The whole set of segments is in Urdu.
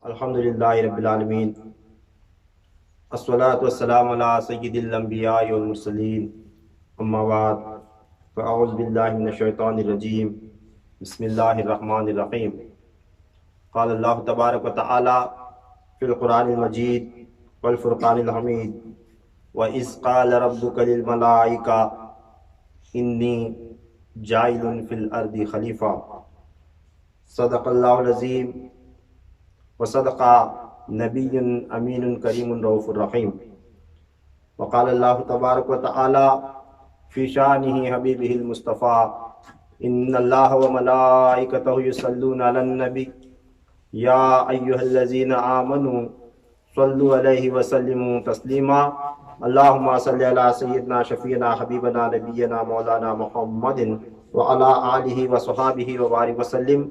الحمدللہ رب العالمین، الصلاۃ والسلام علی سید الانبیاء والمرسلین، اما بعد فاعوذ باللہ من الشیطان الرجیم، بسم اللہ الرحمن الرحیم۔ قال اللہ تبارک و تعالی فی القرآن المجید والفرقان الحمید، وَإِذْ قَالَ رَبُّكَ لِلْمَلَائِكَةِ إِنِّي جَاعِلٌ فِي الْأَرْضِ خَلِيفَةً۔ صدق اللہ العظیم وصدق نبی امین کریم رؤوف الرحیم۔ وقال اللہ تبارک و تعالی فی شانہ حبیبہ المصطفیٰ، ان اللہ وملائکتہ یصلون علی النبی یا ایہا الذین آمنوا صلوا علیہ وسلموا تسلیما، اللہم صلی علی سیدنا شفیعنا حبیبنا نبینا مولانا محمد وعلی آلہ وصحابہ وبارک وسلم،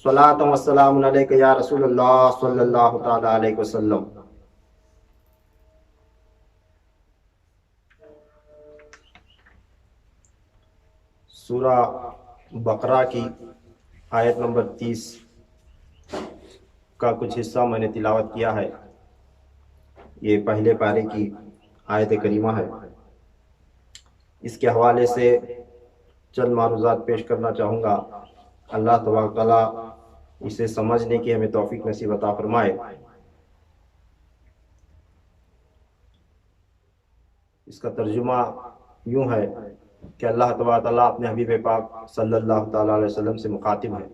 صلاۃ و سلام علیک یا رسول اللہ صلی اللہ تعالی علیہ وسلم۔ سورہ بقرہ کی آیت نمبر 30 کا کچھ حصہ میں نے تلاوت کیا ہے۔ یہ پہلے پارے کی آیت کریمہ ہے۔ اس کے حوالے سے چند معروضات پیش کرنا چاہوں گا۔ اللہ تبارک تعالیٰ اسے سمجھنے کی ہمیں توفیق نصیب عطا فرمائے۔ اس کا ترجمہ یوں ہے کہ اللہ تبارک تعالیٰ اپنے حبیب پاک صلی اللہ تعالیٰ علیہ وسلم سے مخاطب ہے۔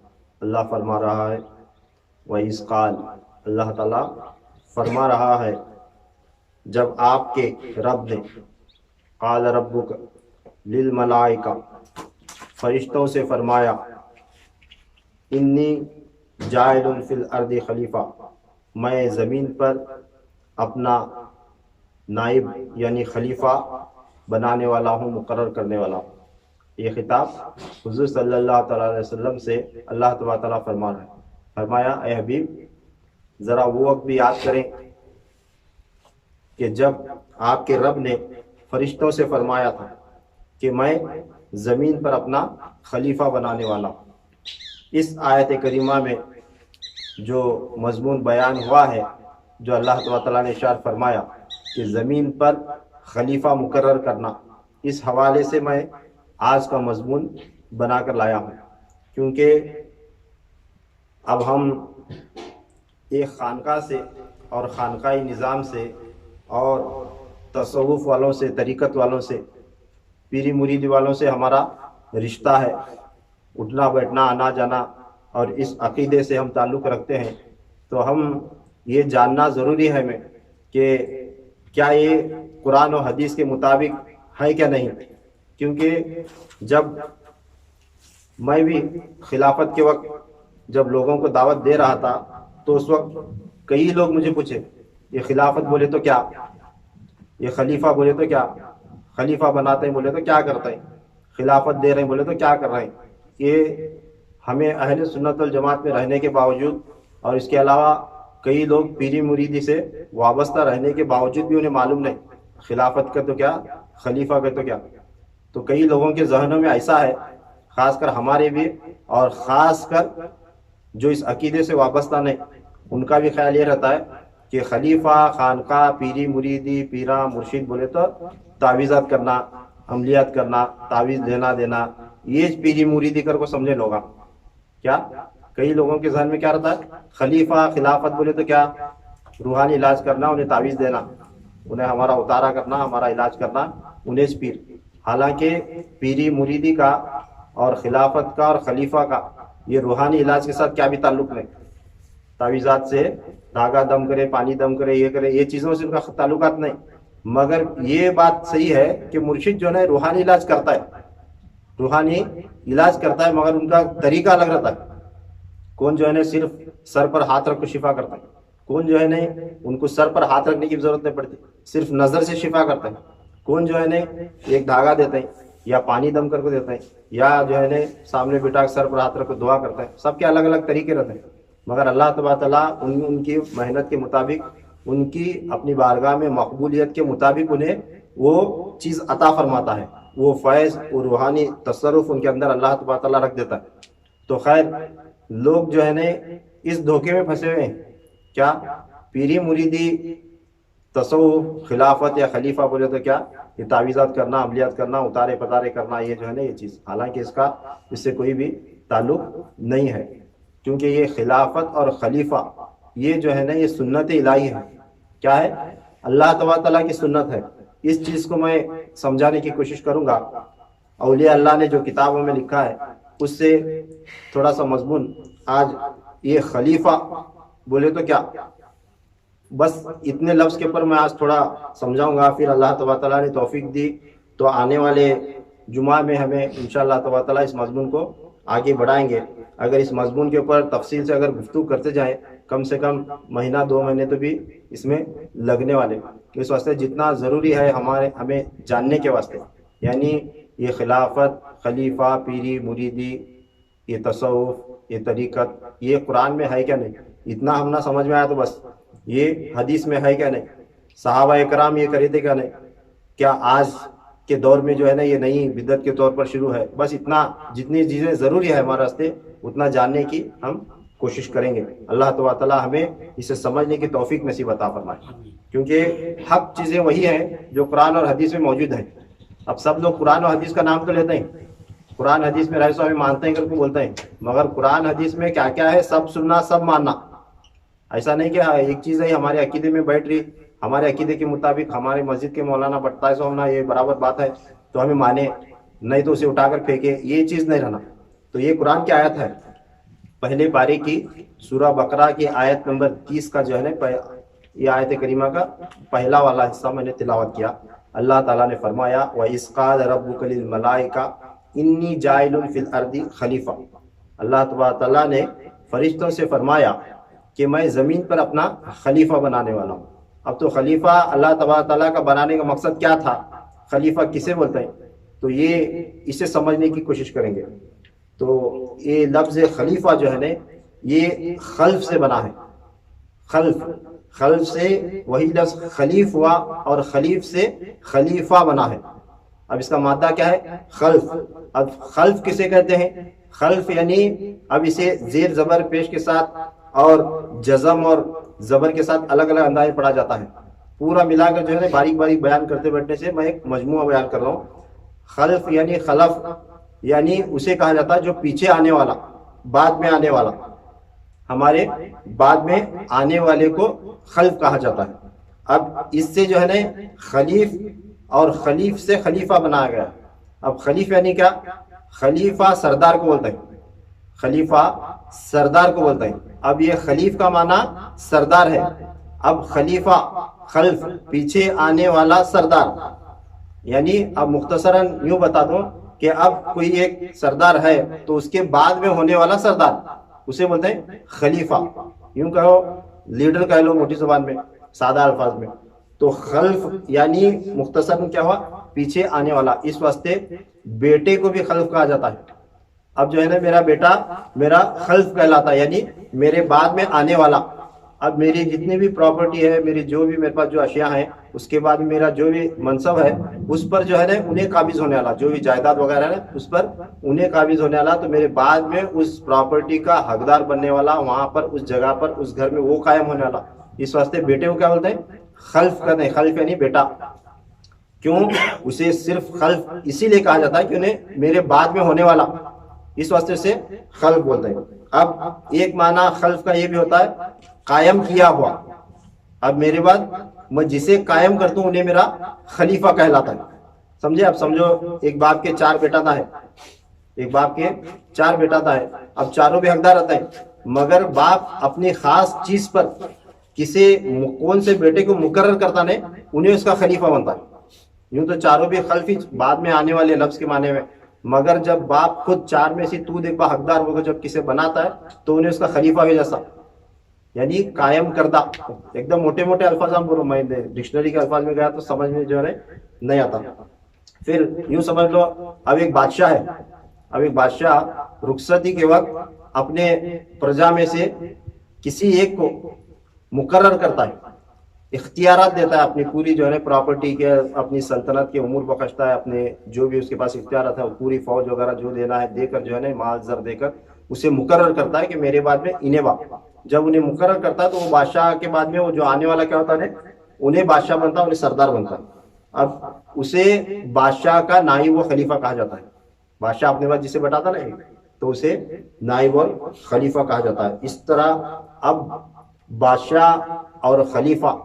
اللہ فرما رہا ہے وَإِذْ قَالَ، اللہ تعالیٰ فرما رہا ہے جب آپ کے رب نے قال ربک للملائکہ، فرشتوں سے فرمایا، انی جاعل فی الارض خلیفہ، میں زمین پر اپنا نائب یعنی خلیفہ بنانے والا ہوں، مقرر کرنے والا ہوں۔ یہ خطاب حضور صلی اللہ تعالیٰ علیہ وسلم سے اللہ تبارک تعالیٰ فرما رہا ہے۔ فرمایا اے حبیب، ذرا وہ وقت بھی یاد کریں کہ جب آپ کے رب نے فرشتوں سے فرمایا تھا کہ میں زمین پر اپنا خلیفہ بنانے والا ہوں۔ اس آیت کریمہ میں جو مضمون بیان ہوا ہے، جو اللہ تعالیٰ نے ارشاد فرمایا کہ زمین پر خلیفہ مقرر کرنا، اس حوالے سے میں آج کا مضمون بنا کر لایا ہوں، کیونکہ اب ہم ایک خانقاہ سے اور خانقاہی نظام سے اور تصوف والوں سے، طریقت والوں سے، پیری مریدی والوں سے ہمارا رشتہ ہے، اٹھنا بیٹھنا آنا جانا، اور اس عقیدے سے ہم تعلق رکھتے ہیں۔ تو ہم یہ جاننا ضروری ہے ہمیں کہ کیا یہ قرآن و حدیث کے مطابق ہے کیا نہیں، کیونکہ جب میں بھی خلافت کے وقت جب لوگوں کو دعوت دے رہا تھا تو اس وقت کئی لوگ مجھے پوچھے یہ خلافت بولے تو کیا، یہ خلیفہ بولے تو کیا، خلیفہ بناتے ہیں بولے تو کیا کرتے ہیں، خلافت دے رہے ہیں بولے تو کیا کر رہے ہیں۔ یہ ہمیں اہل سنت والجماعت میں رہنے کے باوجود اور اس کے علاوہ کئی لوگ پیری مریدی سے وابستہ رہنے کے باوجود بھی انہیں معلوم نہیں خلافت کا تو کیا، خلیفہ کا تو کیا۔ تو کئی لوگوں کے ذہنوں میں ایسا ہے، خاص کر ہمارے بھی، اور خاص کر جو اس عقیدے سے وابستہ نہیں، ان کا بھی خیال یہ رہتا ہے کہ خلیفہ، خانقاہ، پیری مریدی، پیرا مرشد بولے تو تعویذات کرنا، عملیات کرنا، تعویذ دینا، یہ پیری مریدی کر کو سمجھے لوگ۔ کیا کئی لوگوں کے ذہن میں کیا رہتا ہے، خلیفہ خلافت بولے تو کیا، روحانی علاج کرنا، انہیں تعویذ دینا، انہیں ہمارا اتارا کرنا، ہمارا علاج کرنا، انہیں پیر۔ حالانکہ پیری مریدی کا اور خلافت کا اور خلیفہ کا یہ روحانی علاج کے ساتھ کیا بھی تعلق نہیں۔ تعویذات سے دھاگا دم کرے، پانی دم کرے، یہ کرے، یہ چیزوں سے ان کا تعلقات نہیں۔ مگر یہ بات صحیح ہے کہ مرشد جو ہے روحانی علاج کرتا ہے، روحانی علاج کرتا ہے، مگر ان کا طریقہ الگ رہتا ہے۔ کون جو ہے صرف سر پر ہاتھ رکھ کو شفا کرتا ہے، کون جو ہے ان کو سر پر ہاتھ رکھنے کی ضرورت نہیں پڑتی، صرف نظر سے شفا کرتا ہے، کون جو ہے ایک دھاگا دیتے ہیں یا پانی دم کر کو دیتے ہیں، یا جو ہے سامنے بٹھا کے سر پر ہاتھ رکھ کو دعا کرتے ہیں۔ سب کے الگ الگ طریقے رہتے ہیں، مگر اللہ تبارک تعالیٰ ان کی محنت کے مطابق، ان کی اپنی بارگاہ میں مقبولیت کے مطابق انہیں وہ چیز عطا فرماتا ہے، وہ فیض، وہ روحانی تصرف ان کے اندر اللہ تبارک تعالیٰ رکھ دیتا ہے۔ تو خیر، لوگ جو ہے اس دھوکے میں پھنسے ہوئے ہیں کیا پیری مریدی تصوف خلافت یا خلیفہ بولے تو کیا یہ تعویذات کرنا عملیات کرنا اتارے پتارے کرنا یہ جو ہے نا یہ چیز، حالانکہ اس سے کوئی بھی تعلق نہیں ہے، کیونکہ یہ خلافت اور خلیفہ یہ جو ہے نا یہ سنت الہی ہے، کیا ہے اللہ تبارک تعالیٰ کی سنت ہے۔ اس چیز کو میں سمجھانے کی کوشش کروں گا، اولیاء اللہ نے جو کتابوں میں لکھا ہے اس سے تھوڑا سا مضمون آج یہ خلیفہ بولے تو کیا، بس اتنے لفظ کے اوپر میں آج تھوڑا سمجھاؤں گا، پھر اللہ تبارک تعالیٰ نے توفیق دی تو آنے والے جمعہ میں ہمیں انشاءاللہ تبارک تعالیٰ اس مضمون کو آگے بڑھائیں گے۔ اگر اس مضمون کے اوپر تفصیل سے اگر گفتگو کرتے جائیں کم سے کم مہینہ 2 مہینے تو بھی اس میں لگنے والے، اس واسطے جتنا ضروری ہے ہمیں جاننے کے واسطے، یعنی یہ خلافت، خلیفہ، پیری مریدی، یہ تصوف، یہ طریقت، یہ قرآن میں ہے کیا نہیں، اتنا ہم نہ سمجھ میں آیا تو بس یہ حدیث میں ہے کیا نہیں، صحابہ اکرام یہ کرے تھے کیا نہیں، کیا آج کے دور میں جو ہے نا یہ نئی بدعت کے طور پر شروع ہے، بس اتنا جتنی چیزیں ضروری ہے ہمارے راستے اتنا جاننے کی ہم کوشش کریں گے۔ اللہ تبارک تعالیٰ ہمیں اسے سمجھنے کی توفیق نصیب عطا فرمائے، کیونکہ حق چیزیں وہی ہیں جو قرآن اور حدیث میں موجود ہیں۔ اب سب لوگ قرآن اور حدیث کا نام تو لیتے ہیں، قرآن حدیث میں رہ سو ہمیں مانتے ہیں کر کے بولتے ہیں، مگر قرآن حدیث میں کیا کیا ہے سب سننا سب ماننا، ایسا نہیں کہ ایک چیز ہے ہمارے عقیدے میں بیٹھ رہی، ہمارے عقیدے کے مطابق ہمارے مسجد کے مولانا بٹتا ہے سو ہونا یہ برابر بات ہے تو ہمیں مانے، نہیں تو اسے اٹھا کر پھینکے، یہ چیز نہیں رہنا۔ تو یہ قرآن کی آیت ہے، پہلے پارے کی سورہ بقرہ کی آیت نمبر 30 کا جو ہے نا یہ آیت کریمہ کا پہلا والا حصہ میں نے تلاوت کیا۔ اللہ تعالیٰ نے فرمایا وَإِذْ قَالَ رَبُّكَ لِلْمَلَائِكَةِ إِنِّي جَاعِلٌ فِي الْأَرْضِ خلیفہ، اللہ تبارک تعالیٰ نے فرشتوں سے فرمایا کہ میں زمین پر اپنا خلیفہ بنانے والا ہوں۔ اب تو خلیفہ اللہ تبارک تعالیٰ کا بنانے کا مقصد کیا تھا، خلیفہ کسے بولتے ہیں، تو یہ اسے سمجھنے کی کوشش کریں گے۔ تو یہ لفظ خلیفہ جو ہے نا یہ خلف سے بنا ہے، خلف سے وہی لفظ خلیف ہوا اور خلیف سے خلیفہ بنا ہے۔ اب اس کا مادہ کیا ہے، خلف۔ اب خلف کسے کہتے ہیں، خلف یعنی اب اسے زیر زبر پیش کے ساتھ اور جزم اور زبر کے ساتھ الگ الگ انداز میں پڑھا جاتا ہے، پورا ملا کر جو ہے نا باریک باریک بیان کرتے بیٹھنے سے میں ایک مجموعہ بیان کر رہا ہوں۔ خلف یعنی خلف یعنی اسے کہا جاتا ہے جو پیچھے آنے والا، بعد میں آنے والا، ہمارے بعد میں آنے والے کو خلف کہا جاتا ہے۔ اب اس سے جو ہے نا خلیف اور خلیف سے خلیفہ بنایا گیا۔ اب خلیف یعنی کیا، خلیفہ سردار کو بولتے ہیں، خلیفہ سردار کو بولتے ہیں۔ اب یہ خلیف کا معنی سردار ہے، اب خلیفہ خلف پیچھے آنے والا سردار، یعنی اب مختصراً یوں بتا دوں کہ اب کوئی ایک سردار ہے تو اس کے بعد میں ہونے والا سردار اسے بولتے ہیں خلیفہ، یوں کہو لیڈر کہہ لو موٹی زبان میں، سادہ الفاظ میں۔ تو خلف یعنی مختصراً کیا ہوا، پیچھے آنے والا۔ اس واسطے بیٹے کو بھی خلف کہا جاتا ہے۔ اب جو ہے نا میرا بیٹا میرا خلف کہلاتا ہے، یعنی میرے بعد میں آنے والا۔ اب میری جتنی بھی پراپرٹی ہے، میری جو بھی میرے پاس جو اشیاء ہیں، اس کے بعد میرا جو بھی منصب ہے اس پر جو ہے نا انہیں قابض ہونے والا، جو بھی جائیداد وغیرہ ہے اس پر انہیں قابض ہونے والا، تو میرے بعد میں اس پراپرٹی کا حقدار بننے والا، وہاں پر اس جگہ پر اس گھر میں وہ قائم ہونے والا۔ اس واسطے بیٹے کو کیا بولتے ہیں، خلف کہتے ہیں۔ خلف یعنی بیٹا، کیوں اسے صرف خلف اسی لیے کہا جاتا ہے کہ انہیں میرے بعد میں ہونے والا، اس واسطے سے خلف بولتے ہیں۔ اب ایک معنی خلف کا یہ بھی ہوتا ہے قائم کیا ہوا، اب میرے بعد میں جسے قائم کرتا ہوں انہیں میرا خلیفہ کہلاتا ہے۔ سمجھے؟ اب سمجھو ایک باپ کے 4 بیٹا تھا ہے، ایک باپ کے 4 بیٹا تھا ہے، اب چاروں بھی حقدار رہتا ہے، مگر باپ اپنی خاص چیز پر کسی کون سے بیٹے کو مقرر کرتا نہیں، انہیں اس کا خلیفہ بنتا ہے۔ یوں تو چاروں بھی خلفی بعد میں آنے والے لفظ کے معنی میں، مگر جب باپ خود 4 میں سے تو دیکھ حقدار ہوگا جب کسے بناتا ہے تو انہیں اس کا خلیفہ بھی جیسا، یعنی قائم کردہ۔ ایک دم موٹے موٹے الفاظ ہم بولو، میں ڈکشنری کے الفاظ میں گیا تو سمجھ میں جو ہے نہیں آتا۔ پھر یوں سمجھ لو اب ایک بادشاہ ہے، اب ایک بادشاہ رخصتی کے وقت اپنے پرجا میں سے کسی ایک کو مقرر کرتا ہے، اختیارات دیتا ہے، اپنی پوری جو ہے پراپرٹی کے، اپنی سلطنت کے امور بخشتا ہے، اپنے جو بھی اس کے پاس اختیارات ہے وہ پوری فوج وغیرہ جو دینا ہے دے کر جو ہے نا مال زر دے کر اسے مقرر کرتا ہے کہ میرے بعد میں انہیں جب انہیں مقرر کرتا ہے تو وہ بادشاہ کے بعد میں وہ جو آنے والا کیا ہوتا ہے انہیں بادشاہ بنتا ہے، انہیں سردار بنتا ہے. اب اسے بادشاہ کا نائب و خلیفہ کہا جاتا ہے. بادشاہ اپنے بعد جسے بٹاتا نا تو اسے نائب اور خلیفہ کہا جاتا ہے. اس طرح اب بادشاہ اور خلیفہ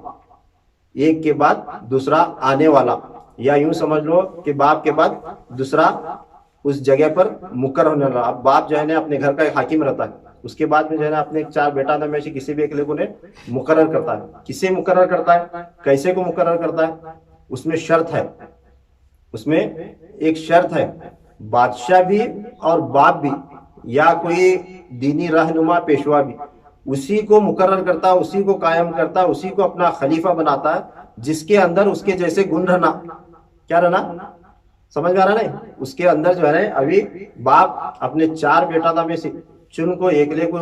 ایک کے بعد دوسرا آنے والا، یا یوں سمجھ لو کہ باپ کے بعد دوسرا اس جگہ پر مقرر ہونے والا. اب باپ جو ہے نا اپنے گھر کا ایک حاکم رہتا ہے، اس کے بعد میں جو ہے نا اپنے 4 بیٹا میں سے کسی بھی ایک کو مقرر کرتا ہے. کسے مقرر کرتا ہے، کیسے کو مقرر کرتا ہے، اس میں شرط ہے. اس میں ایک شرط ہے، بادشاہ بھی اور باپ بھی یا کوئی دینی رہنما پیشوا بھی اسی کو مقرر کرتا ہے، اسی کو قائم کرتا ہے، اسی کو اپنا خلیفہ بناتا ہے جس کے اندر اس کے جیسے گن رہنا. کیا رہنا، سمجھ میں آ رہا نہیں؟ اس کے اندر جو ہے ابھی باپ اپنے 4 بیٹا میں سے چن کو ایکلے کو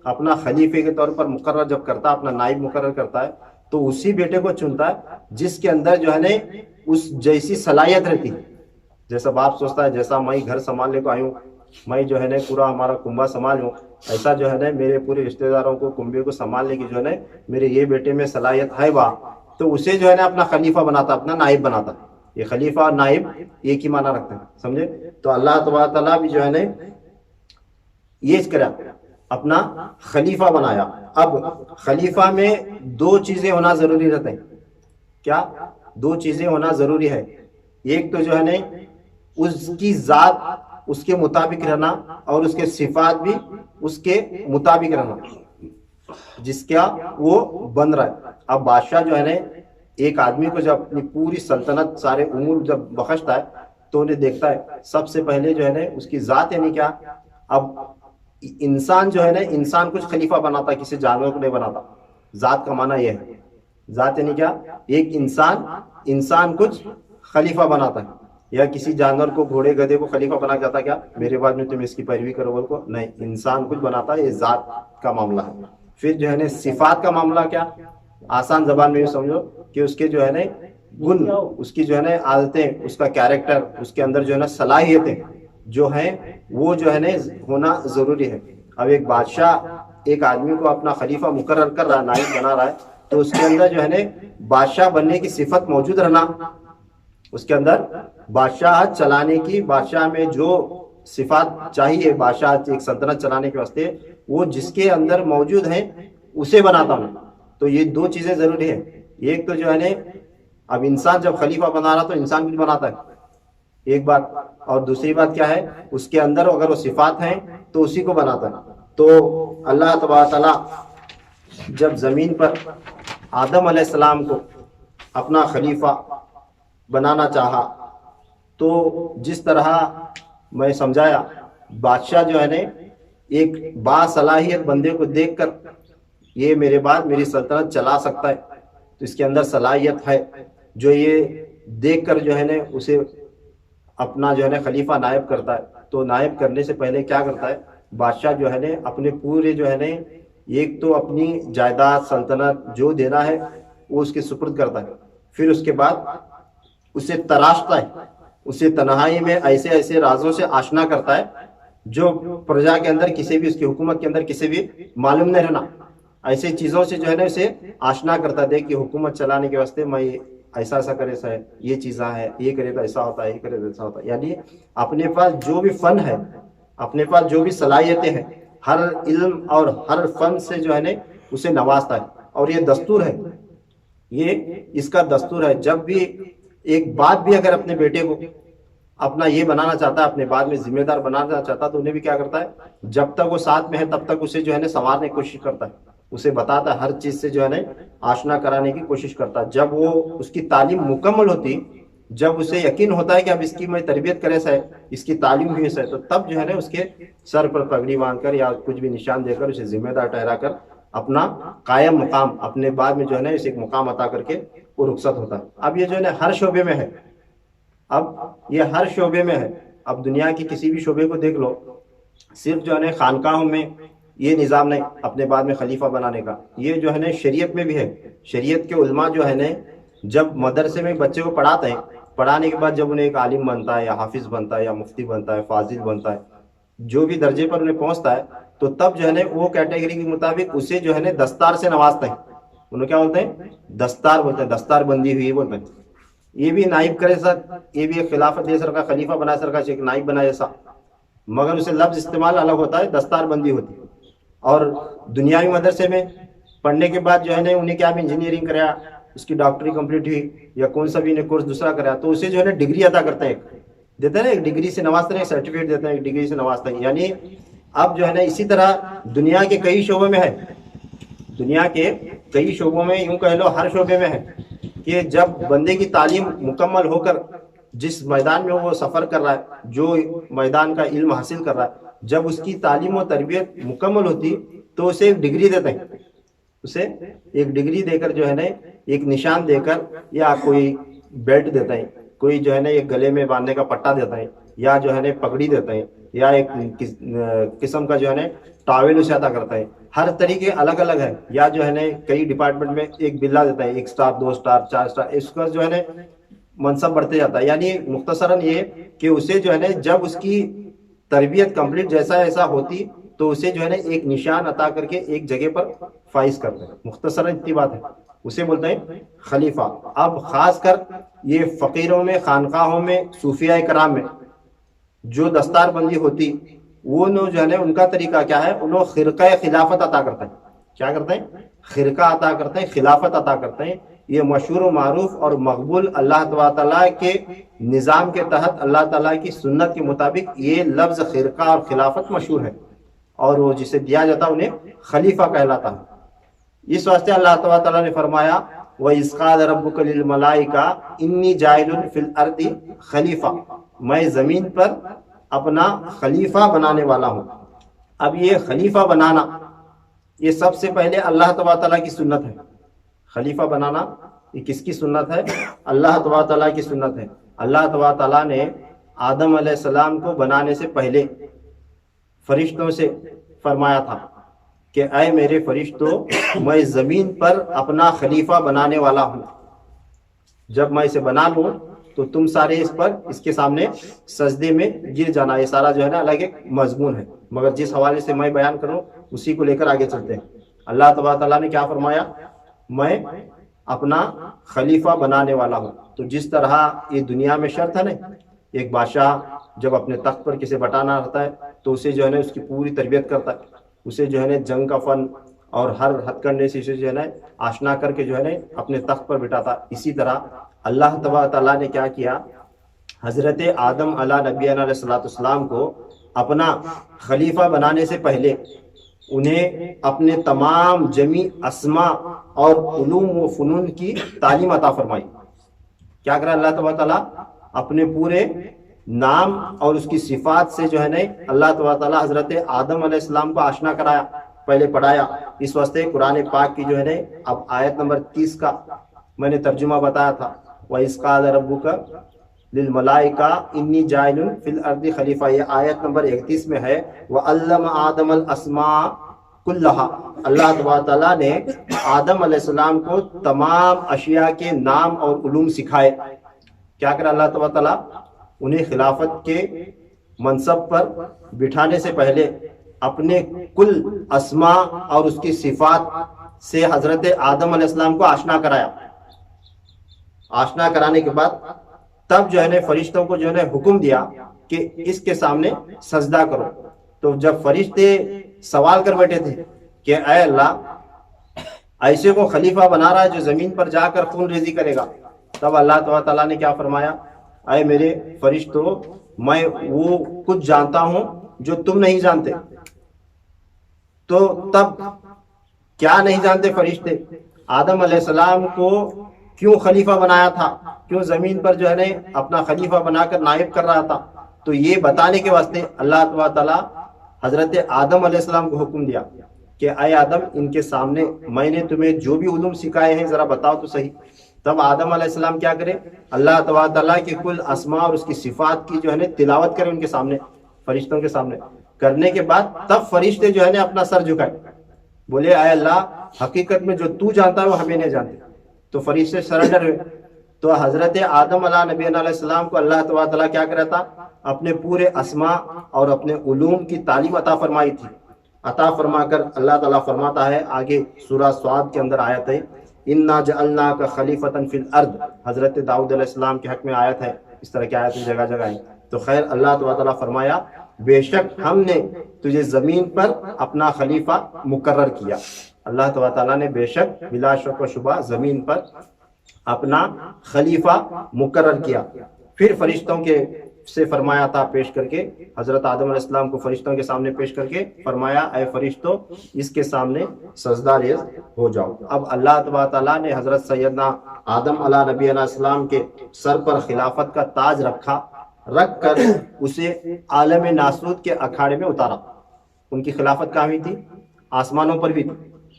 اپنا خلیفے کے طور پر مقرر جب کرتا ہے، اپنا نائب مقرر کرتا ہے، تو اسی بیٹے کو چنتا ہے جس کے اندر جو ہے نا اس جیسی صلاحیت رہتی ہے. جیسا باپ سوچتا ہے جیسا میں گھر سنبھالنے کو آئی ہوں، میں جو ہے نا پورا ہمارا کنبا سنبھال ہوں، ایسا جو ہے نا میرے پورے رشتہ داروں کو کنبے کو سنبھالنے کی جو ہے نا میرے یہ بیٹے میں صلاحیت ہے با، تو اسے جو ہے نا اپنا خلیفہ بناتا، اپنا نائب بناتا. یہ خلیفہ اور نائب ایک ہی معنی رکھتے ہیں، سمجھے؟ تو اللہ تبارک تعالیٰ بھی جو ہے نا یہ کرا، اپنا خلیفہ بنایا. اب خلیفہ میں 2 چیزیں ہونا ضروری رہتے ہیں. کیا 2 چیزیں ہونا ضروری ہے؟ ایک تو جو ہے نا اس کی ذات اس کے مطابق رہنا، اور اس کے صفات بھی اس کے مطابق رہنا جس کا وہ بن رہا ہے. اب بادشاہ جو ہے نا ایک آدمی کو جب اپنی پوری سلطنت سارے امور جب بخشتا ہے تو انہیں دیکھتا ہے سب سے پہلے جو ہے نا اس کی ذات، یعنی کیا. اب انسان جو ہے نا انسان کچھ خلیفہ بناتا، کسی جانور کو نہیں بناتا. ذات کا معنی یہ ہے، ذات یعنی کیا، ایک انسان کچھ خلیفہ بناتا ہے. یا کسی جانور کو، گھوڑے گدھے کو خلیفہ بنا جاتا، کیا میرے بعد میں تم اس کی پیروی کرو بول کو نہیں، انسان کچھ بناتا ہے. یہ ذات کا معاملہ ہے. پھر جو ہے نا صفات کا معاملہ، کیا آسان زبان میں یہ سمجھو کہ اس کے جو ہے نا گن، اس کی جو ہے نا عادتیں، اس کا کیریکٹر، اس کے اندر جو ہے نا صلاحیتیں جو ہیں وہ جو ہے نا ہونا ضروری ہے. اب ایک بادشاہ ایک آدمی کو اپنا خلیفہ مقرر کر رہا ہے، نائب بنا رہا ہے، تو اس کے اندر جو ہے نا بادشاہ بننے کی صفت موجود رہنا، اس کے اندر بادشاہ چلانے کی، بادشاہ میں جو صفات چاہیے بادشاہ ایک سلطنت چلانے کے واسطے، وہ جس کے اندر موجود ہیں اسے بناتا ہوں. تو یہ 2 چیزیں ضروری ہیں. ایک تو جو ہے نا اب انسان جب خلیفہ بنا رہا تو انسان بھی بناتا ہے، ایک بات. اور دوسری بات کیا ہے، اس کے اندر اگر وہ صفات ہیں تو اسی کو بناتا ہے. تو اللہ تبارک تعالیٰ جب زمین پر آدم علیہ السلام کو اپنا خلیفہ بنانا چاہا، تو جس طرح میں سمجھایا، بادشاہ جو ہے نا ایک باصلاحیت بندے کو دیکھ کر یہ میرے بعد میری سلطنت چلا سکتا ہے، تو اس کے اندر صلاحیت ہے، جو یہ دیکھ کر جو ہے نا اسے اپنا جو ہے نا خلیفہ نائب کرتا ہے. تو نائب کرنے سے پہلے کیا کرتا ہے بادشاہ جو ہے نا اپنے پورے جو ہے نا ایک تو اپنی جائیداد سلطنت جو دینا ہے وہ اس کے سپرد کرتا ہے. پھر اس کے بعد اسے تراشتا ہے، اسے تنہائی میں ایسے ایسے رازوں سے آشنا کرتا ہے جو پرجا کے اندر کسی بھی، اس کی حکومت کے اندر کسی بھی معلوم نہیں رہنا. ایسے چیزوں سے جو ہے نا اسے آشنا کرتا ہے کہ حکومت چلانے کے واسطے میں ایسا ایسا کرے سا ہے، یہ چیزاں ہے، یہ کرے تو ایسا ہوتا ہے، یہ کرے تو ایسا ہوتا ہے. یعنی اپنے پاس جو بھی فن ہے، اپنے پاس جو بھی صلاحیتیں ہیں، ہر علم اور ہر فن سے جو ہے نا اسے نوازتا ہے. اور یہ دستور ہے، یہ اس کا دستور ہے. جب بھی ایک باپ بھی اگر اپنے بیٹے کو اپنا یہ بنانا چاہتا ہے، اپنے بعد میں ذمہ دار بنانا چاہتا ہے، تو انہیں بھی کیا کرتا ہے، جب تک وہ ساتھ میں ہے تب تک اسے جو ہے نا سنوارنے کی کوشش کرتا ہے، اسے بتاتا ہے، ہر چیز سے جو ہے نا آشنا کرانے کی کوشش کرتا ہے. جب وہ اس کی تعلیم مکمل ہوتی، جب اسے یقین ہوتا ہے کہ اب اس کی میں تربیت کرے سا ہے، اس کی تعلیم ہوئی سا ہے، تو تب جو ہے نا اس کے سر پر پگڑی باندھ کر یا کچھ بھی نشان دے کر اسے ذمہ دار ٹھہرا کر اپنا قائم مقام، اپنے بعد میں جو ہے نا اسے ایک مقام عطا کر کے وہ رخصت ہوتا ہے. اب یہ جو ہے نا ہر شعبے میں ہے، اب یہ ہر شعبے میں ہے. اب دنیا کی کسی بھی شعبے کو دیکھ لو، صرف جو ہے نا خانقاہوں میں یہ نظام نہیں اپنے بعد میں خلیفہ بنانے کا، یہ جو ہے نا شریعت میں بھی ہے. شریعت کے علماء جو ہے نا جب مدرسے میں بچے کو پڑھاتے ہیں، پڑھانے کے بعد جب انہیں ایک عالم بنتا ہے یا حافظ بنتا ہے یا مفتی بنتا ہے، فاضل بنتا ہے، جو بھی درجے پر انہیں پہنچتا ہے، تو تب جو ہے نا وہ کیٹیگری کے مطابق اسے جو ہے نا دستار سے نوازتے ہیں. انہوں کیا بولتے ہیں؟ دستار بولتے ہیں، دستار بندی ہوئی بولتے ہیں. یہ بھی نائب کرے سر، یہ بھی ایک خلافت دے سر کا، خلیفہ بنا سر کا، ایک نائب بنا جیسا، مگر اسے لفظ استعمال الگ ہوتا ہے، دستار بندی ہوتی ہے. اور دنیاوی مدرسے میں پڑھنے کے بعد جو ہے نا انہیں کیا بھی انجینئرنگ کرا، اس کی ڈاکٹری کمپلیٹ ہوئی یا کون سا بھی انہیں کورس دوسرا کرا، تو اسے جو ہے نا ڈگری عطا کرتے ہیں، دیتے ہیں نا، ایک ڈگری سے نوازتے ہیں، ایک سرٹیفکیٹ دیتے ہیں، ایک ڈگری سے نوازتے ہیں. یعنی اب جو ہے نا اسی طرح دنیا کے کئی شعبوں میں ہے، دنیا کے کئی شعبوں میں، یوں کہہ لو ہر شعبے میں ہے کہ جب بندے کی تعلیم مکمل ہو کر جس میدان میں وہ سفر کر رہا ہے، جو میدان کا علم حاصل کر رہا ہے، جب اس کی تعلیم و تربیت مکمل ہوتی تو اسے ایک ڈگری دیتے ہیں، اسے ایک ڈگری دے کر جو ہے نا ایک نشان دے کر، یا کوئی بیلٹ دیتا ہے، کوئی جو ہے نا ایک گلے میں باندھنے کا پٹا دیتا ہے، یا جو ہے نا پگڑی دیتا ہے، یا ایک قسم کا جو ہے نا ٹاول اسے عطا کرتا ہے. ہر طریقے الگ الگ ہے. یا جو ہے نا کئی ڈپارٹمنٹ میں ایک بلا دیتا ہے، 1 سٹار 2 سٹار 4 سٹار، اس کا جو ہے نا منصب بڑھتے جاتا ہے. یعنی مختصراً یہ کہ اسے جو ہے نا جب اس کی تربیت کمپلیٹ جیسا ایسا ہوتی تو اسے جو ہے نا ایک نشان عطا کر کے ایک جگہ پر فائز کرتے ہیں. مختصراً اتنی بات ہے، اسے بولتے ہیں خلیفہ. اب خاص کر یہ فقیروں میں، خانقاہوں میں، صوفیاء کرام میں جو دستار بندی ہوتی، وہ جو ہے نا ان کا طریقہ کیا ہے، انہوں خرقہ خلافت عطا کرتے ہیں. کیا کرتے ہیں؟ خرقہ عطا کرتے ہیں، خلافت عطا کرتے ہیں. یہ مشہور و معروف اور مقبول اللہ تعالیٰ کے نظام کے تحت، اللہ تعالیٰ کی سنت کے مطابق یہ لفظ خرقہ اور خلافت مشہور ہے، اور وہ جسے دیا جاتا انہیں خلیفہ کہلاتا ہے. اس واسطے اللہ تعالیٰ نے فرمایا وَإِذْ قَالَ رَبُّكَ لِلْمَلَائِكَةِ إِنِّي جَاعِلٌ فِي الْأَرْضِ خلیفہ، میں زمین پر اپنا خلیفہ بنانے والا ہوں. اب یہ خلیفہ بنانا یہ سب سے پہلے اللہ تعالیٰ کی سنت ہے. خلیفہ بنانا یہ کس کی سنت ہے؟ اللہ تعالیٰ کی سنت ہے. اللہ تعالیٰ نے آدم علیہ السلام کو بنانے سے پہلے فرشتوں سے فرمایا تھا کہ اے میرے فرشتوں، میں زمین پر اپنا خلیفہ بنانے والا ہوں. جب میں اسے بنا لوں تو تم سارے اس کے سامنے سجدے میں گر جانا. یہ سارا جو ہے نا الگ ایک مضمون ہے، مگر جس حوالے سے میں بیان کروں اسی کو لے کر آگے چلتے ہیں. اللہ تعالیٰ نے کیا فرمایا؟ میں اپنا خلیفہ بنانے والا ہوں. تو جس طرح یہ دنیا میں شرط ہے نا، ایک بادشاہ جب اپنے تخت پر کسی بٹانا رہتا ہے تو اسے جو ہے نا اس کی پوری تربیت کرتا ہے، اسے جو ہے نا جنگ کا فن اور ہر ہتھ کنڈے سے اسے جو ہے نا آشنا کر کے جو ہے نا اپنے تخت پر بٹاتا. اسی طرح اللہ تعالیٰ نے کیا کیا، حضرت آدم علیہ نبینا علیہ السلام کو اپنا خلیفہ بنانے سے پہلے انہیں اپنے تمام جمیع اسماء اور علوم و فنون کی تعلیم عطا فرمائی. کیا کرا اللہ تعالیٰ؟ اپنے پورے نام اور اس کی صفات سے جو ہے نا اللہ تعالیٰ حضرت آدم علیہ السلام کو آشنا کرایا، پہلے پڑھایا. اس واسطے قرآن پاک کی جو ہے نا اب آیت نمبر 30 کا میں نے ترجمہ بتایا تھا، وَإِذْ قَالَ رَبُّكَ لِلْمَلَائِكَةِ إِنِّي جَاعِلٌ فِي الْأَرْضِ خلیفہ. یہ آیت نمبر 31 میں ہے. وَعَلَّمَ آدَمَ الْأَسْمَاءَ كُلَّهَا. اللہ تعالیٰ نے آدم علیہ السلام کو تمام اشیاء کے نام اور علوم سکھائے. کیا کرا اللہ تعالیٰ؟ انہیں خلافت کے منصب پر بٹھانے سے پہلے اپنے کل اسماء اور اس کی صفات سے حضرت آدم علیہ السلام کو آشنا کرایا. آشنا کرانے کے بعد تب جو ہے نا فرشتوں کو جو ہے نا حکم دیا کہ اس کے سامنے سجدہ کرو. تو جب فرشتے سوال کر بیٹھے تھے کہ اے اللہ، ایسے کو خلیفہ بنا رہا ہے جو زمین پر جا کر خون ریزی کرے گا، تب اللہ تعالیٰ نے کیا فرمایا؟ اے میرے فرشتوں، میں وہ کچھ جانتا ہوں جو تم نہیں جانتے. تو تب کیا نہیں جانتے فرشتے؟ آدم علیہ السلام کو کیوں خلیفہ بنایا تھا، کیوں زمین پر جو ہے نا اپنا خلیفہ بنا کر نائب کر رہا تھا. تو یہ بتانے کے واسطے اللہ تعالیٰ حضرت آدم علیہ السلام کو حکم دیا کہ اے آدم، ان کے سامنے میں نے تمہیں جو بھی علوم سکھائے ہیں ذرا بتاؤ تو صحیح. تب آدم علیہ السلام کیا کرے؟ اللہ تعالیٰ کے کل اسماء اور اس کی صفات کی جو ہے نا تلاوت کرے ان کے سامنے، فرشتوں کے سامنے. کرنے کے بعد تب فرشتے جو ہے نا اپنا سر جھکائے، بولے اے اللہ، حقیقت میں جو تو جانتا ہے وہ ہمیں نہیں جانتے. تو فرشتے سرنڈر ہوئے. تو حضرت آدم علیہ نبی علیہ السلام کو اللہ تعالیٰ کیا کرا تھا؟ اپنے پورے اسماء اور اپنے علوم کی تعلیم عطا فرمائی تھی. عطا فرما کر اللہ تعالیٰ فرماتا ہے آگے سورہ صاد کے اندر آیت ہے انا جعلناک خلیفۃ فی الارض، حضرت داؤد علیہ السلام کے حق میں آیت ہے، اس طرح کی آیت جگہ جگہ ہے۔ تو خیر اللہ تعالیٰ فرمایا بے شک ہم نے تجھے زمین پر اپنا خلیفہ مقرر کیا۔ اللہ تعالیٰ نے بے شک بلا شک و شبہ زمین پر اپنا خلیفہ مقرر کیا۔ پھر فرشتوں کے سے فرمایا تھا پیش کر کے، حضرت آدم علیہ السلام کو فرشتوں کے سامنے پیش کر کے فرمایا اے فرشتوں اس کے سامنے سجدہ ریز ہو جاؤ۔ اب اللہ تعالیٰ نے حضرت سیدنا آدم علیہ نبی علیہ السلام کے سر پر خلافت کا تاج رکھ کر اسے عالم ناسوت کے اکھاڑے میں اتارا۔ ان کی خلافت کہاں ہوئی تھی؟ آسمانوں پر بھی تھی۔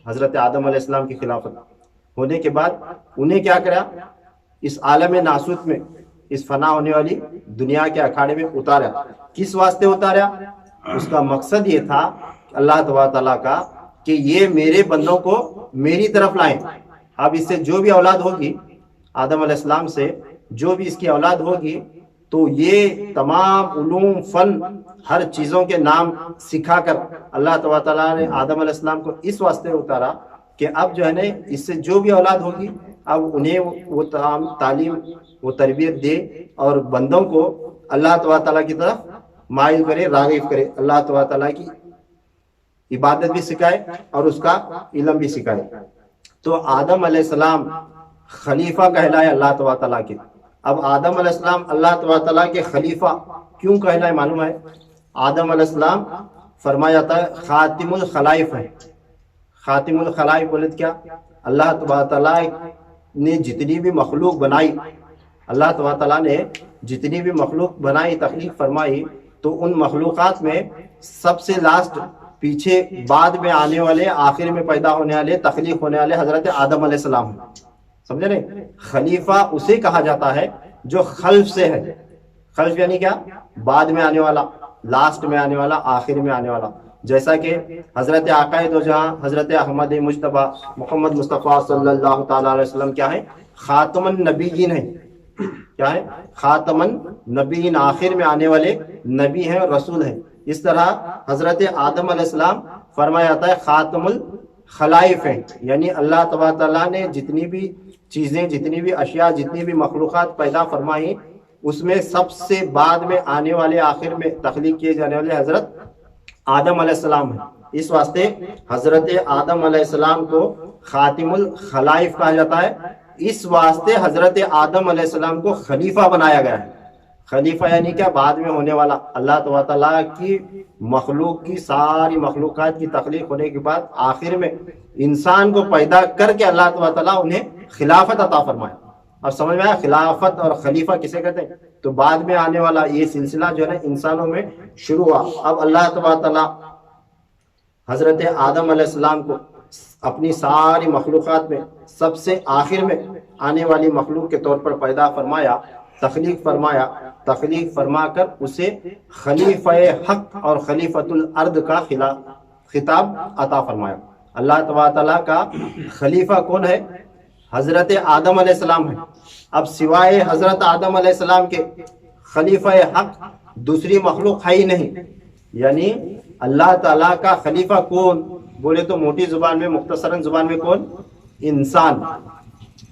حضرت آدم علیہ السلام کی خلافت ہونے کے بعد انہیں کیا کرا؟ اس عالم ناسوت میں، اس فنا ہونے والی دنیا کے اکھاڑے میں اتارا۔ کس واسطے اتارا؟ اس کا مقصد یہ تھا اللہ تعالیٰ کا کہ یہ میرے بندوں کو میری طرف لائیں۔ اب اس سے جو بھی اولاد ہوگی، آدم علیہ السلام سے جو بھی اس کی اولاد ہوگی، تو یہ تمام علوم فن ہر چیزوں کے نام سکھا کر اللہ تعالیٰ نے آدم علیہ السلام کو اس واسطے اتارا کہ اب جو ہے نا اس سے جو بھی اولاد ہوگی اب انہیں وہ تمام تعلیم وہ تربیت دے اور بندوں کو اللہ تعالیٰ کی طرف مائل کرے، راغب کرے، اللہ تعالیٰ کی عبادت بھی سکھائے اور اس کا علم بھی سکھائے۔ تو آدم علیہ السلام خلیفہ کہلائے اللہ تعالیٰ کے۔ اب آدم علیہ السلام اللہ تعالیٰ کے خلیفہ کیوں کہلائے معلوم ہے؟ آدم علیہ السلام فرمایا جاتا ہے خاتم الخلائف ہے۔ خاتم الخلائف بولے کیا؟ اللہ تعالیٰ نے جتنی بھی مخلوق بنائی، اللہ تعالیٰ نے جتنی بھی مخلوق بنائی، تخلیق فرمائی، تو ان مخلوقات میں سب سے لاسٹ پیچھے بعد میں آنے والے، آخر میں پیدا ہونے والے، تخلیق ہونے والے حضرت آدم علیہ السلام ہیں۔ سمجھے نہیں؟ خلیفہ اسے کہا جاتا ہے جو خلف سے ہے۔ خلف یعنی کیا؟ بعد میں آنے والا، لاسٹ میں آنے والا، آخر میں آنے والا۔ جیسا کہ حضرت آقا دو جہاں حضرت احمد مجتبی محمد مصطفیٰ صلی اللہ تعالیٰ علیہ وسلم کیا ہے؟ خاتم النبیین ہے۔ کیا ہے؟ خاتم النبیین، آخر میں آنے والے نبی ہیں اور رسول ہیں۔ اس طرح حضرت آدم علیہ السلام فرمایا جاتا ہے خاتم الخلائف ہیں، یعنی اللہ تعالیٰ نے جتنی بھی چیزیں، جتنی بھی اشیاء، جتنی بھی مخلوقات پیدا فرمائی، اس میں سب سے بعد میں آنے والے، آخر میں تخلیق کیے جانے والے حضرت آدم علیہ السلام ہیں۔ اس واسطے حضرت آدم علیہ السلام کو خاتم الخلائف کہا جاتا ہے۔ اس واسطے حضرت آدم علیہ السلام کو خلیفہ بنایا گیا ہے۔ خلیفہ یعنی کیا؟ بعد میں ہونے والا۔ اللہ تعالیٰ کی مخلوق کی، ساری مخلوقات کی تخلیق ہونے کے بعد آخر میں انسان کو پیدا کر کے اللہ تعالیٰ انہیں خلافت عطا فرمایا۔ اب سمجھ میں آیا خلافت اور خلیفہ کسے کہتے ہیں؟ تو بعد میں آنے والا یہ سلسلہ جو ہے نا انسانوں میں شروع ہوا۔ اب اللہ تعالیٰ حضرت آدم علیہ السلام کو اپنی ساری مخلوقات میں سب سے آخر میں آنے والی مخلوق کے طور پر پیدا فرمایا، تخلیق فرمایا، تخلیق فرما کر اسے خلیفہ حق اور خلیفۃ الارض کا خطاب عطا فرمایا۔ اللہ تعالیٰ کا خلیفہ کون ہے؟ حضرت آدم علیہ السلام ہے۔ اب سوائے حضرت آدم علیہ السلام کے خلیفہ حق دوسری مخلوق ہے ہی نہیں۔ یعنی اللہ تعالیٰ کا خلیفہ کون بولے تو موٹی زبان میں، مختصراً زبان میں کون؟ انسان۔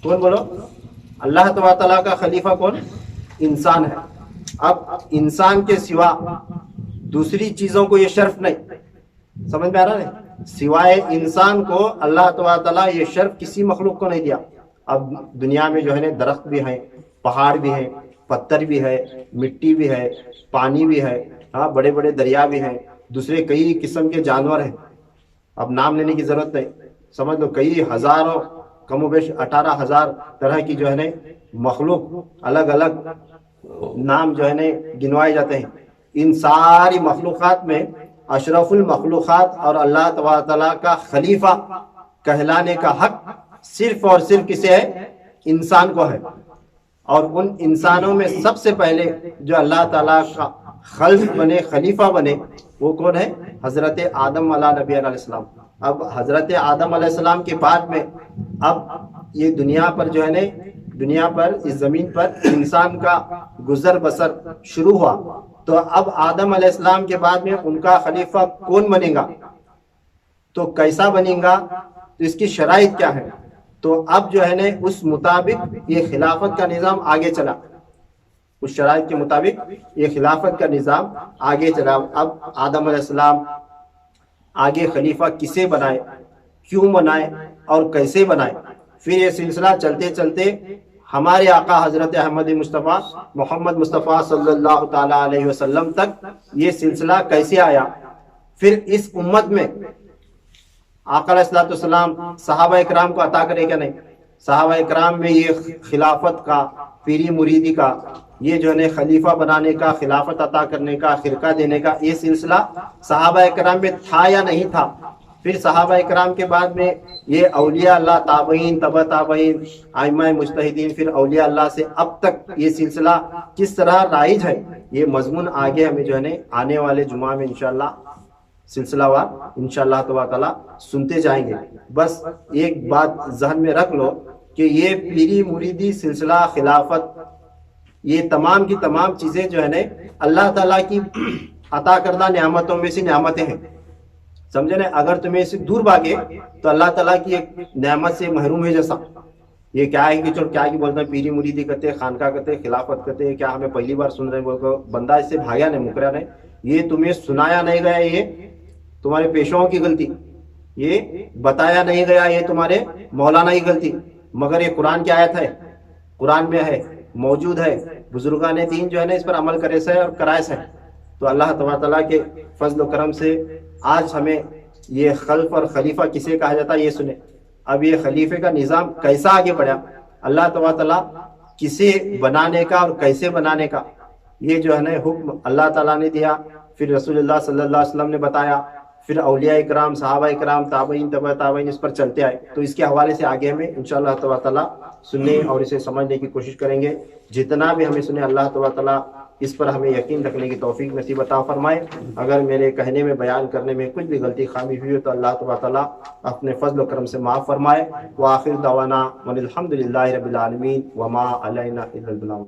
کون بولو؟ اللہ تعالیٰ کا خلیفہ کون؟ انسان ہے۔ اب انسان کے سوا دوسری چیزوں کو یہ شرف نہیں۔ سمجھ میں آ رہا ہے؟ سوائے انسان کو اللہ تعالیٰ یہ شرف کسی مخلوق کو نہیں دیا۔ اب دنیا میں جو ہے نا درخت بھی ہیں، پہاڑ بھی ہیں، پتھر بھی ہے، مٹی بھی ہے، پانی بھی ہے، ہاں بڑے بڑے دریا بھی ہیں، دوسرے کئی قسم کے جانور ہیں۔ اب نام لینے کی ضرورت نہیں، سمجھ لو کئی ہزاروں، کم و بیش 18,000 طرح کی جو ہے نا مخلوق، الگ الگ نام جو ہے نا گنوائے جاتے ہیں۔ ان ساری مخلوقات میں اشرف المخلوقات اور اللہ تعالیٰ کا خلیفہ کہلانے کا حق صرف اور صرف کسے ہے؟ انسان کو ہے۔ اور ان انسانوں میں سب سے پہلے جو اللہ تعالیٰ کا خلف بنے، خلیفہ بنے، وہ کون ہے؟ حضرت آدم علیہ نبی علیہ السلام۔ اب حضرت آدم علیہ السلام کے بعد میں اب یہ دنیا پر جو ہے نا، دنیا پر اس زمین پر انسان کا گزر بسر شروع ہوا۔ تو اب آدم علیہ السلام کے بعد میں ان کا خلیفہ کون بنے گا؟ تو کیسا بنے گا، تو اس کی شرائط کیا ہے. تو اب جو ہے نا اس مطابق یہ خلافت کا نظام آگے چلا، اس شرائط کے مطابق یہ خلافت کا نظام آگے چلا. اب آدم علیہ السلام آگے خلیفہ کسے بنائے، کیوں بنائے اور کیسے بنائے. پھر یہ سلسلہ چلتے چلتے ہمارے آقا حضرت احمد مصطفیٰ محمد مصطفیٰ صلی اللہ تعالیٰ علیہ وسلم تک یہ سلسلہ کیسے آیا. پھر اس امت میں آقا علیہ الصلوۃ والسلام صحابہ اکرام کو عطا کرے کیا نہیں. صحابہ اکرام میں یہ خلافت کا، پیری مریدی کا، یہ جو ہے خلیفہ بنانے کا، خلافت عطا کرنے کا، خرقہ دینے کا، یہ سلسلہ صحابہ اکرام میں تھا یا نہیں تھا. پھر صحابہ اکرام کے بعد میں یہ اولیاء اللہ، تابعین، تبع تابعین، ائمہ مجتہدین، پھر اولیاء اللہ سے اب تک یہ سلسلہ کس طرح رائج ہے، یہ مضمون آگے ہمیں جو ہے آنے والے جمعہ میں انشاءاللہ سلسلہ وار انشاءاللہ تعالیٰ سنتے جائیں گے. بس ایک بات ذہن میں رکھ لو کہ یہ پیری مریدی سلسلہ، خلافت، یہ تمام کی تمام چیزیں جو ہے نا اللہ تعالیٰ کی عطا کردہ نعمتوں میں سے نعمتیں ہیں. سمجھے نا، اگر تمہیں اس سے دور بھاگے تو اللہ تعالیٰ کی ایک نعمت سے محروم ہے. جیسا یہ کیا ہے کہ چلو کیا کی بولتے ہیں، پیری مریدی کرتے، خانقاہ کرتے، خلافت کرتے، کیا ہمیں پہلی بار سن رہے ہیں، بول کر بندہ اس سے بھاگیا نہیں، مکرا نہیں. یہ تمہیں سنایا نہیں گیا، یہ تمہارے پیشوں کی غلطی، یہ بتایا نہیں گیا، یہ تمہارے مولانا کی غلطی. مگر یہ قرآن کی آیت ہے، قرآن میں ہے، موجود ہے، بزرگان دین جو ہے نا اس پر عمل کرے سے اور کرائے سے. تو اللہ تعالیٰ کے فضل و کرم سے آج ہمیں یہ خلف اور خلیفہ کسے کہا جاتا ہے یہ سنے. اب یہ خلیفے کا نظام کیسا آگے بڑھا، اللہ تعالیٰ کسے بنانے کا اور کیسے بنانے کا، یہ جو ہے نا حکم اللہ تعالیٰ نے دیا، پھر رسول اللہ صلی اللہ علیہ وسلم نے بتایا، پھر اولیاء اکرام، صحابہ اکرام، تابعین، تبع تابعین اس پر چلتے آئے. تو اس کے حوالے سے آگے ہمیں انشاءاللہ تعالیٰ سننے اور اسے سمجھنے کی کوشش کریں گے. جتنا بھی ہمیں سنے اللہ تعالیٰ اس پر ہمیں یقین رکھنے کی توفیق نصیب عطا فرمائے. اگر میرے کہنے میں، بیان کرنے میں کچھ بھی غلطی خامی ہوئی ہو تو اللہ تعالیٰ اپنے فضل و کرم سے معاف فرمائے. وآخر دعوانا الحمد للہ رب العالمین وما علینا الا البلاغ.